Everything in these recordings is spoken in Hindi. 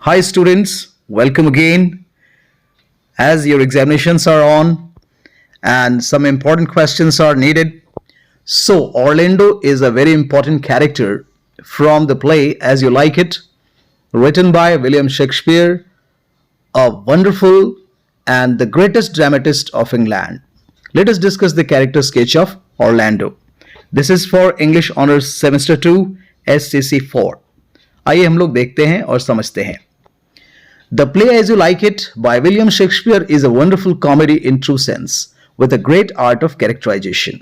Hi, students, welcome again. As your examinations are on and some important questions are needed. So, Orlando is a very important character from the play As You Like It, written by William Shakespeare, a wonderful and the greatest dramatist of England. Let us discuss the character sketch of Orlando. This is for English Honors Semester 2 SCC 4. आइए हम लोग देखते हैं और समझते हैं. The play As You Like It by William Shakespeare is a wonderful comedy in true sense with a great art of characterization.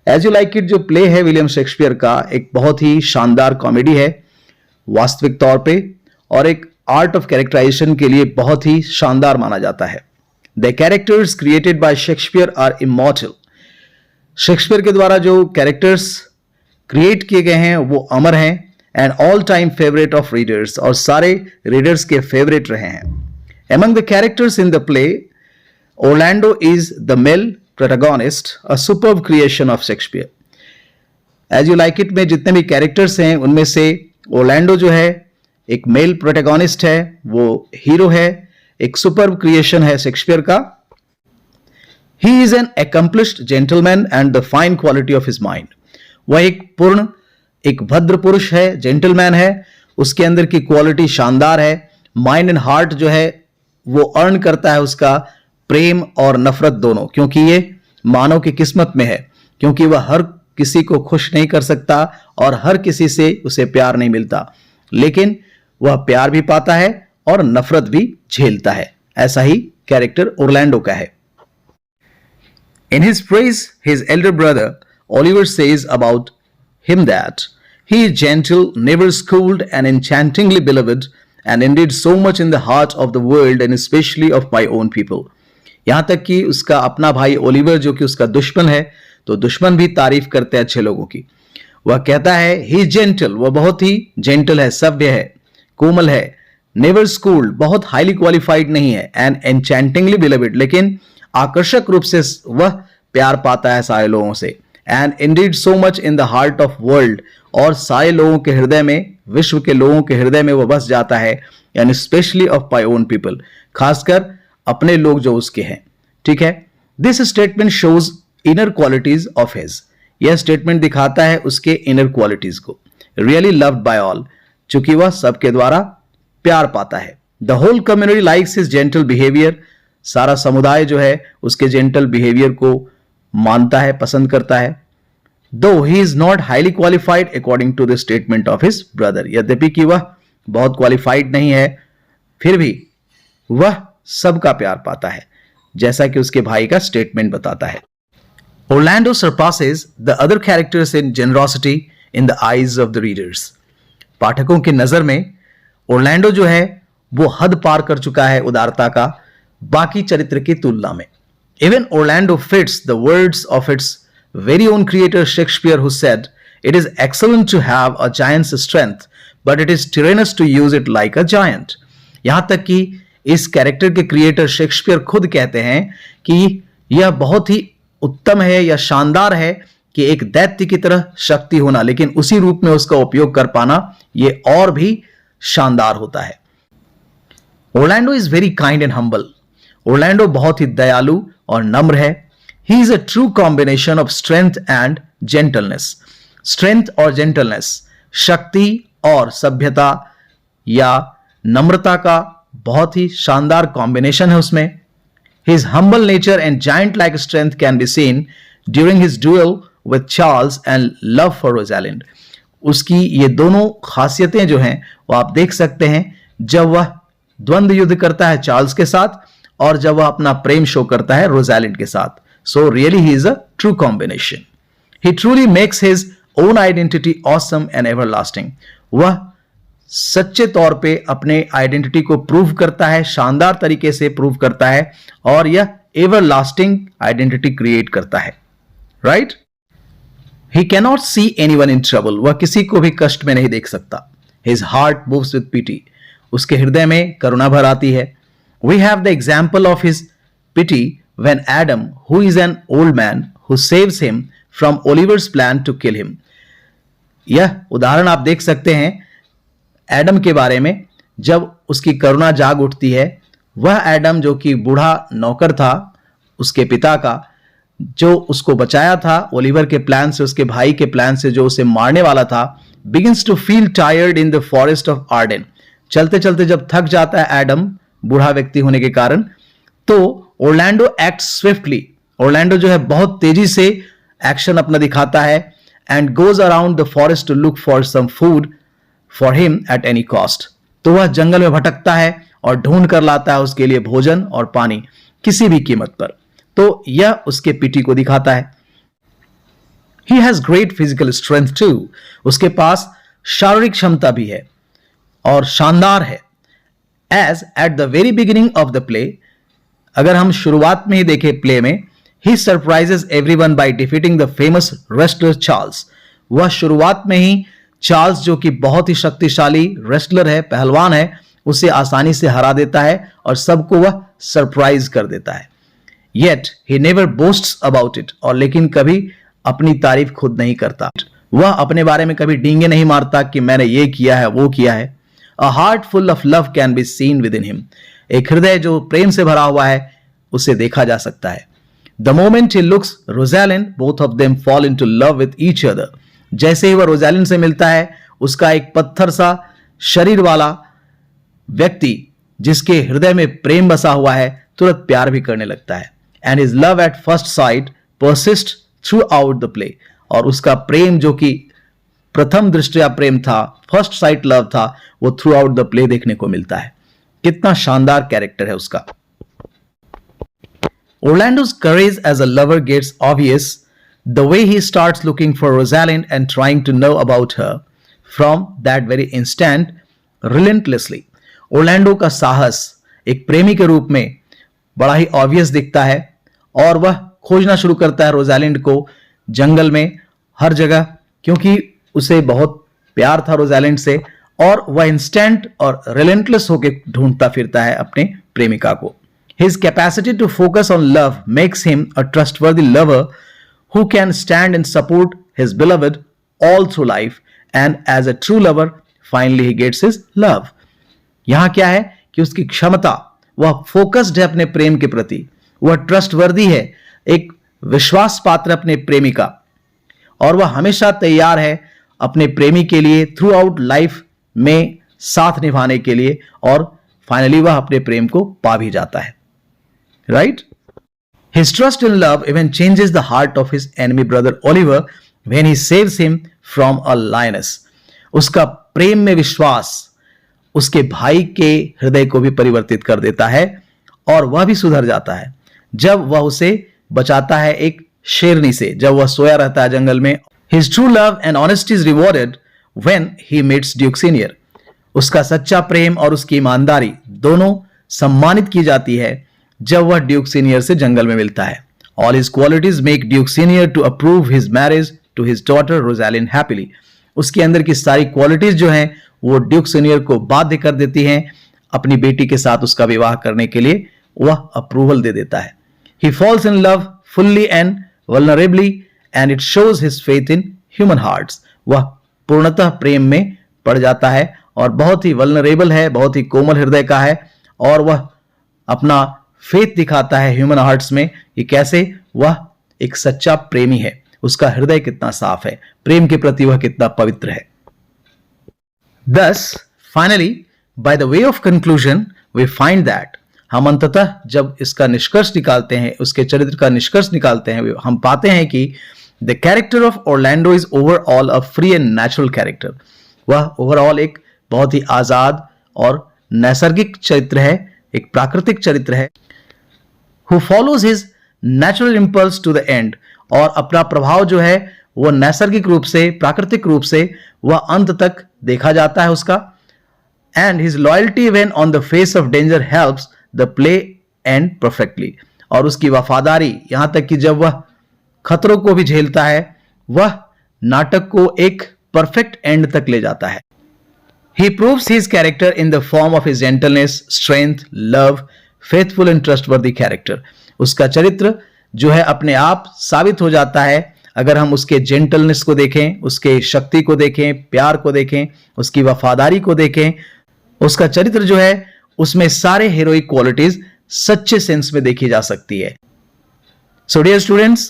As You Like It जो प्ले है विलियम शेक्सपियर का एक बहुत ही शानदार कॉमेडी है वास्तविक तौर पे और एक आर्ट ऑफ कैरेक्टराइजेशन के लिए बहुत ही शानदार माना जाता है. The characters created by Shakespeare are immortal. Shakespeare के द्वारा जो कैरेक्टर्स क्रिएट किए गए हैं वो अमर हैं and all time favourite of readers और सारे रीडर्स के फेवरेट रहे हैं. Among the characters in the play, Orlando is the male protagonist, a superb creation of Shakespeare. As You Like It में जितने भी कैरेक्टर्स हैं उनमें से ओरलैंडो जो है एक मेल प्रोटैगोनिस्ट है, वो हीरो है, एक सुपर्ब क्रिएशन है शेक्सपियर का. He is an accomplished gentleman and the fine quality of his mind. वह एक भद्र पुरुष है, जेंटलमैन है, उसके अंदर की क्वालिटी शानदार है. माइंड एंड हार्ट जो है वो अर्न करता है उसका प्रेम और नफरत दोनों, क्योंकि ये मानव की किस्मत में है, क्योंकि वह हर किसी को खुश नहीं कर सकता और हर किसी से उसे प्यार नहीं मिलता, लेकिन वह प्यार भी पाता है और नफरत भी झेलता है. ऐसा ही कैरेक्टर ओरलैंडो का है. In his praise, his elder brother Oliver says about him that he is gentle, never schooled, and enchantingly beloved, and indeed so much in the heart of the world and especially of my own people. यहां तक कि उसका अपना भाई ओलिवर जो कि उसका दुश्मन है, तो दुश्मन भी तारीफ करते हैं अच्छे लोगों की. वह कहता है ही इज जेंटल, वह बहुत ही जेंटल है, सभ्य है, कोमल है. नेवर स्कूल्ड, बहुत हाईली क्वालिफाइड नहीं है. एंड एनचैंटिंगली बिलवेड, लेकिन आकर्षक रूप से वह प्यार पाता है सारे लोगों से. And Indeed so much in the heart of world, और सारे लोगों के हृदय में, विश्व के लोगों के हृदय में वह बस जाता है. And specially of my own people, खासकर अपने लोग जो उसके हैं. ठीक है. This statement shows inner qualities of his. यह स्टेटमेंट दिखाता है उसके इनर क्वालिटीज को. रियली लव्ड बाय ऑल, चूंकि वह सबके द्वारा प्यार पाता है. The whole community likes his gentle behaviour. सारा समुदाय जो है उसके जेंटल बिहेवियर को मानता है, पसंद करता है. Though he is not highly qualified according to the statement of his brother. यद्यपि कि वह बहुत क्वालिफाइड नहीं है, फिर भी वह सबका प्यार पाता है, जैसा कि उसके भाई का स्टेटमेंट बताता है. Orlando surpasses the other characters in generosity in the eyes of the readers. पाठकों की नजर में ओरलैंडो जो है वो हद पार कर चुका है उदारता का बाकी चरित्र की तुलना में. Even Orlando fits the words of its very own creator Shakespeare, who said, "It is excellent to have a giant's strength, but it is tyrannous to use it like a giant." यहां तक कि इस कैरेक्टर के क्रिएटर शेक्सपियर खुद कहते हैं कि यह बहुत ही उत्तम है या शानदार है कि एक दैत्य की तरह शक्ति होना, लेकिन उसी रूप में उसका उपयोग कर पाना यह और भी शानदार होता है. Orlando is very kind and humble. Orlando बहुत ही दयालु और नम्र है. He is a true combination of strength and gentleness. Strength और gentleness, शक्ति और सभ्यता या नम्रता का बहुत ही शानदार कॉम्बिनेशन है उसमें. His humble nature and giant-like strength can be seen during his duel with Charles and love for Rosalind. उसकी ये दोनों खासियतें जो हैं वो आप देख सकते हैं जब वह द्वंद्व युद्ध करता है चार्ल्स के साथ और जब वह अपना प्रेम शो करता है रोजालिंड के साथ. So really he is a true combination. He truly makes his own identity awesome and everlasting. वह सच्चे तौर पे अपने आइडेंटिटी को प्रूव करता है, शानदार तरीके से प्रूव करता है, और यह एवरलास्टिंग आइडेंटिटी क्रिएट करता है. Right. He cannot see anyone in trouble. वह किसी को भी कष्ट में नहीं देख सकता. हिज हार्ट मूव्स विद पिटी. उसके हृदय में करुणा भर आती है. We have the example of his pity when Adam, who is an old man, who saves him from Oliver's plan to kill him. यह उदाहरण आप देख सकते हैं एडम के बारे में जब उसकी करुणा जाग उठती है, वह एडम जो कि बूढ़ा नौकर था उसके पिता का, जो उसको बचाया था ओलिवर के प्लान से, उसके भाई के प्लान से, जो उसे मारने वाला था, begins to feel tired in the forest of Arden. चलते चलते जब थक जाता है एडम, बूढ़ा व्यक्ति होने के कारण, तो ओरलैंडो एक्ट स्विफ्टली, ओरलैंडो जो है बहुत तेजी से एक्शन अपना दिखाता है, and goes around the forest to look for some food for him at any cost. तो वह जंगल में भटकता है और ढूंढ कर लाता है उसके लिए भोजन और पानी किसी भी कीमत पर। तो यह उसके पिटी को दिखाता है। He has great physical strength too. उसके पास शारीरिक क्षमता भी है और शानदार है। As at the very beginning of the play, अगर हम शुरुआत में ही देखें प्ले में, he surprises everyone by defeating the famous wrestler Charles. वह शुरुआत में ही चार्ल्स जो कि बहुत ही शक्तिशाली रेसलर है, पहलवान है, उसे आसानी से हरा देता है और सबको वह सरप्राइज कर देता है। Yet he never boasts about it, और लेकिन कभी अपनी तारीफ खुद नहीं करता। वह अपने बारे में कभी डींगे नहीं मारता कि मैंने ये किया है, वो किया है। A heart full of love can be seen within him. एक हृदय जो प्रेम से भरा हुआ है उसे देखा जा सकता है। The moment he looks Rosalind, both of them fall into love with each other. जैसे ही वह रोजालिन से मिलता है, उसका एक पत्थर सा शरीर वाला व्यक्ति जिसके हृदय में प्रेम बसा हुआ है, तुरंत प्यार भी करने लगता है। And his love at first sight persists throughout the play. और उसका प्रेम जो कि प्रथम दृष्टया प्रेम था, फर्स्ट साइट लव था, वो थ्रू आउट द प्ले देखने को मिलता है। कितना शानदार कैरेक्टर है उसका। Orlando's courage as a lover gets obvious the way he starts looking for Rosalind and trying to know about her from that very instant relentlessly. Orlando का साहस एक प्रेमी के रूप में बड़ा ही ऑब्वियस दिखता है और वह खोजना शुरू करता है रोजालिंड को जंगल में हर जगह, क्योंकि उसे बहुत प्यार था रोजालिंड से, और वह इंस्टेंट और रिलेंटलेस होकर ढूंढता फिरता है अपने प्रेमिका को। His capacity to focus on love makes him a trustworthy lover who can stand and support his beloved all through life, and as a true lover finally he gets his love. यहां क्या है कि उसकी क्षमता, वह फोकस्ड है अपने प्रेम के प्रति, वह ट्रस्टवर्दी है, एक विश्वास पात्र अपने प्रेमिका, और वह हमेशा तैयार है अपने प्रेमी के लिए थ्रू आउट लाइफ में साथ निभाने के लिए, और फाइनली वह अपने प्रेम को पा भी जाता है। Right? His trust in love even changes the heart of his enemy brother Oliver when he saves him from a lioness. उसका प्रेम में विश्वास उसके भाई के हृदय को भी परिवर्तित कर देता है और वह भी सुधर जाता है जब वह उसे बचाता है एक शेरनी से, जब वह सोया रहता है जंगल में। His true love and honesty is rewarded when he meets Duke Senior. उसका सच्चा प्रेम और उसकी ईमानदारी दोनों सम्मानित की जाती है जब वह ड्यूक सीनियर से जंगल में मिलता है। All his qualities make Duke Senior to approve his marriage to his daughter Rosalind happily. उसके अंदर की सारी क्वालिटीज जो हैं वो ड्यूक सीनियर को बाध्य कर देती हैं अपनी बेटी के साथ उसका विवाह करने के लिए, वह अप्रूवल दे देता है। He falls in love fully and vulnerably and it shows his faith in human hearts. वह पूर्णतः प्रेम में पड़ जाता है और बहुत ही वल्नरेबल है, बहुत ही कोमल हृदय का है, और वह अपना फेथ दिखाता है ह्यूमन हार्ट्स में कि कैसे वह एक सच्चा प्रेमी है, उसका हृदय कितना साफ है, प्रेम के प्रति वह कितना पवित्र है। Thus, finally, by the way of conclusion, we find that हम अंततः जब इसका निष्कर्ष निकालते हैं, उसके चरित्र का निष्कर्ष निकालते हैं, हम पाते हैं कि the character of Orlando is overall a free and natural character. वह ओवरऑल एक बहुत ही आजाद और नैसर्गिक चरित्र है, एक प्राकृतिक चरित्र है। Who follows his natural impulse to the end, और अपना प्रभाव जो है वो नैसर्गिक रूप से, प्राकृतिक रूप से वह अंत तक देखा जाता है उसका। And his loyalty when on the face of danger helps the play end perfectly. और उसकी वफादारी यहां तक कि जब वह खतरों को भी झेलता है, वह नाटक को एक परफेक्ट एंड तक ले जाता है। He proves his character in the form of his gentleness, strength, love, faithful and trustworthy character. उसका चरित्र जो है अपने आप साबित हो जाता है अगर हम उसके जेंटलनेस को देखें, उसके शक्ति को देखें, प्यार को देखें, उसकी वफादारी को देखें, उसका चरित्र जो है उसमें सारे हीरोइक क्वालिटीज सच्चे सेंस में देखी जा सकती है. So dear students,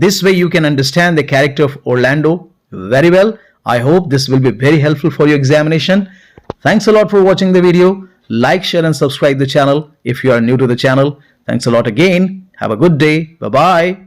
this way you can understand the character of Orlando very well. I hope this will be very helpful for your examination. Thanks a lot for watching the video. Like, share and subscribe the channel if you are new to the channel. Thanks a lot again. Have a good day. Bye-bye.